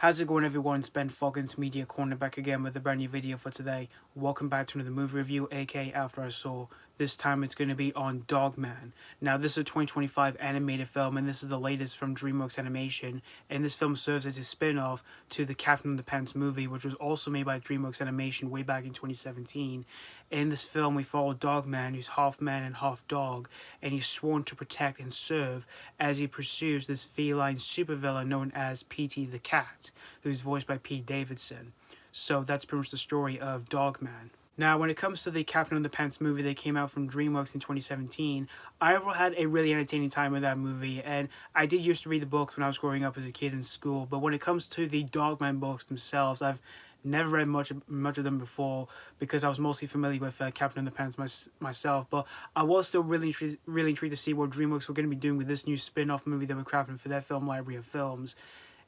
How's it going, everyone? It's Ben Foggins, Media Corner, back again with a brand new video for today. Welcome back to another movie review, aka After I Saw. This time it's going to be on Dogman. Now, this is a 2025 animated film, and this is the latest from DreamWorks Animation. And this film serves as a spin-off to the Captain Underpants movie, which was also made by DreamWorks Animation way back in 2017. In this film, we follow Dogman, who's half man and half dog, and he's sworn to protect and serve as he pursues this feline supervillain known as P.T. the Cat, who's voiced by Pete Davidson. So that's pretty much the story of Dogman. Now, when it comes to the Captain Underpants movie that came out from DreamWorks in 2017, I overall had a really entertaining time with that movie, and I did used to read the books when I was growing up as a kid in school, but when it comes to the Dogman books themselves, I've never read much of them before because I was mostly familiar with Captain Underpants myself, but I was still really intrigued to see what DreamWorks were going to be doing with this new spin-off movie they were crafting for their film library of films.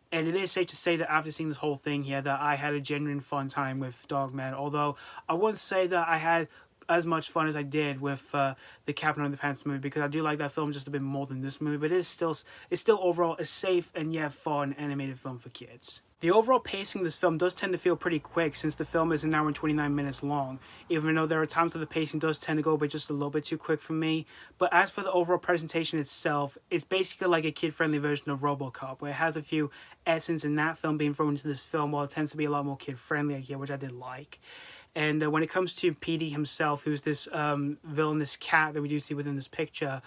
And it is safe to say that after seeing this whole thing here, that I had a genuine fun time with Dogman. Although I wouldn't say that I had as much fun as I did with the Captain Underpants movie, because I do like that film just a bit more than this movie. But it's still overall a safe and yet fun animated film for kids. The overall pacing of this film does tend to feel pretty quick, since the film is an hour and 29 minutes long, even though there are times where the pacing does tend to go but just a little bit too quick for me. But as for the overall presentation itself, it's basically like a kid-friendly version of RoboCop, where it has a few essence in that film being thrown into this film, while it tends to be a lot more kid-friendly here, which I did like. And when it comes to Petey himself, who's this villainous cat that we do see within this picture,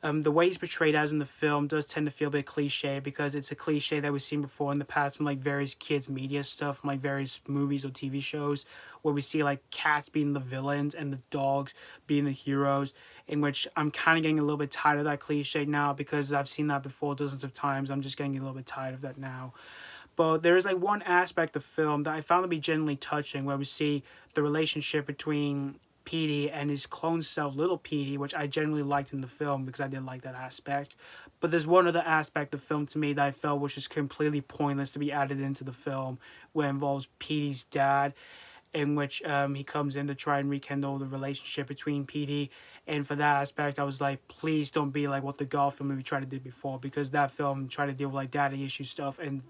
the way he's portrayed as in the film does tend to feel a bit cliche, because it's a cliche that we've seen before in the past from like various kids media stuff, from like various movies or TV shows, where we see like cats being the villains and the dogs being the heroes, in which I'm kind of getting a little bit tired of that cliche now, because I've seen that before dozens of times. I'm just getting a little bit tired of that now. But there is like one aspect of the film that I found to be genuinely touching, where we see the relationship between Petey and his clone self, Little Petey, which I genuinely liked in the film because I did like that aspect. But there's one other aspect of the film to me that I felt was just completely pointless to be added into the film, where it involves Petey's dad, in which he comes in to try and rekindle the relationship between Petey. And for that aspect, I was like, please don't be like what the Garfield movie tried to do before, because that film tried to deal with like daddy issue stuff, and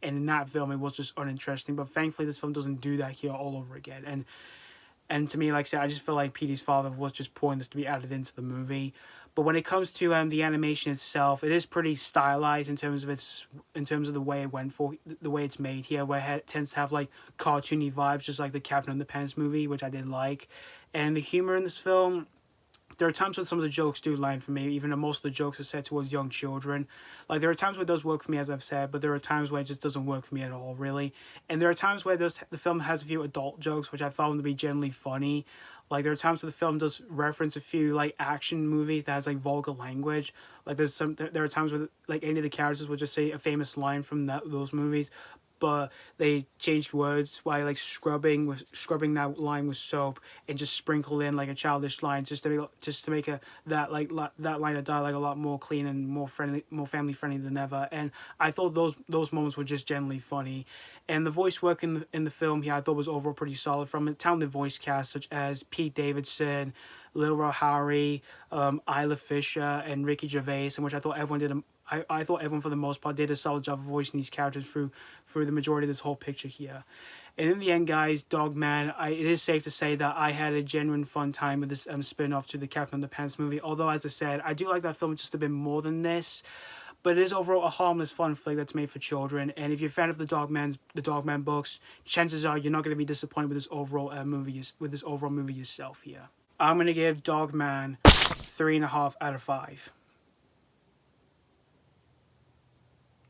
in that film it was just uninteresting. But thankfully this film doesn't do that here all over again. And to me, like I said, I just feel like Petey's father was just pointless to be added into the movie. But when it comes to the animation itself, it is pretty stylized in terms of the way the way it's made here, where it tends to have like cartoony vibes, just like the Captain Underpants movie, which I did like. And the humor in this film, there are times when some of the jokes do land for me, even though most of the jokes are set towards young children. Like, there are times where it does work for me, as I've said, but there are times where it just doesn't work for me at all, really. And there are times where the film has a few adult jokes, which I found to be generally funny. Like, there are times where the film does reference a few, like, action movies that has, like, vulgar language. Like, there are times where, like, any of the characters will just say a famous line from those movies, but they changed words by like scrubbing that line with soap and just sprinkle in like a childish line just to make that line of dialogue a lot more clean and more family friendly than ever. And I thought those moments were just generally funny. And the voice work in the film here I thought was overall pretty solid, from a talented voice cast such as Pete Davidson, Lil Howery, Isla Fisher, and Ricky Gervais, in which I thought everyone I thought everyone for the most part did a solid job of voicing these characters through the majority of this whole picture here. And in the end, guys, Dogman, it is safe to say that I had a genuine fun time with this spin-off to the Captain Underpants movie. Although, as I said, I do like that film just a bit more than this. But it is overall a harmless, fun flick that's made for children. And if you're a fan of the Dogman books, chances are you're not going to be disappointed with this overall movie yourself here. I'm going to give Dogman 3.5 out of 5.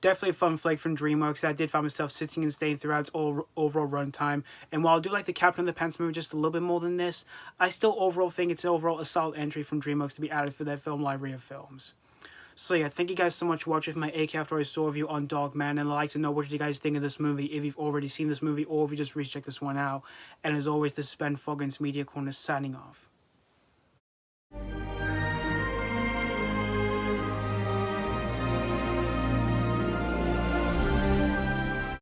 Definitely a fun flick from DreamWorks that I did find myself sitting and staying throughout its overall runtime. And while I do like the Captain Underpants movie just a little bit more than this, I still overall think it's overall a solid entry from DreamWorks to be added for their film library of films. So yeah, thank you guys so much for watching my AK After I Saw review on Dogman, and I'd like to know what you guys think of this movie, if you've already seen this movie or if you just rechecked this one out. And as always, this is Ben Foggins, Media Corner, signing off.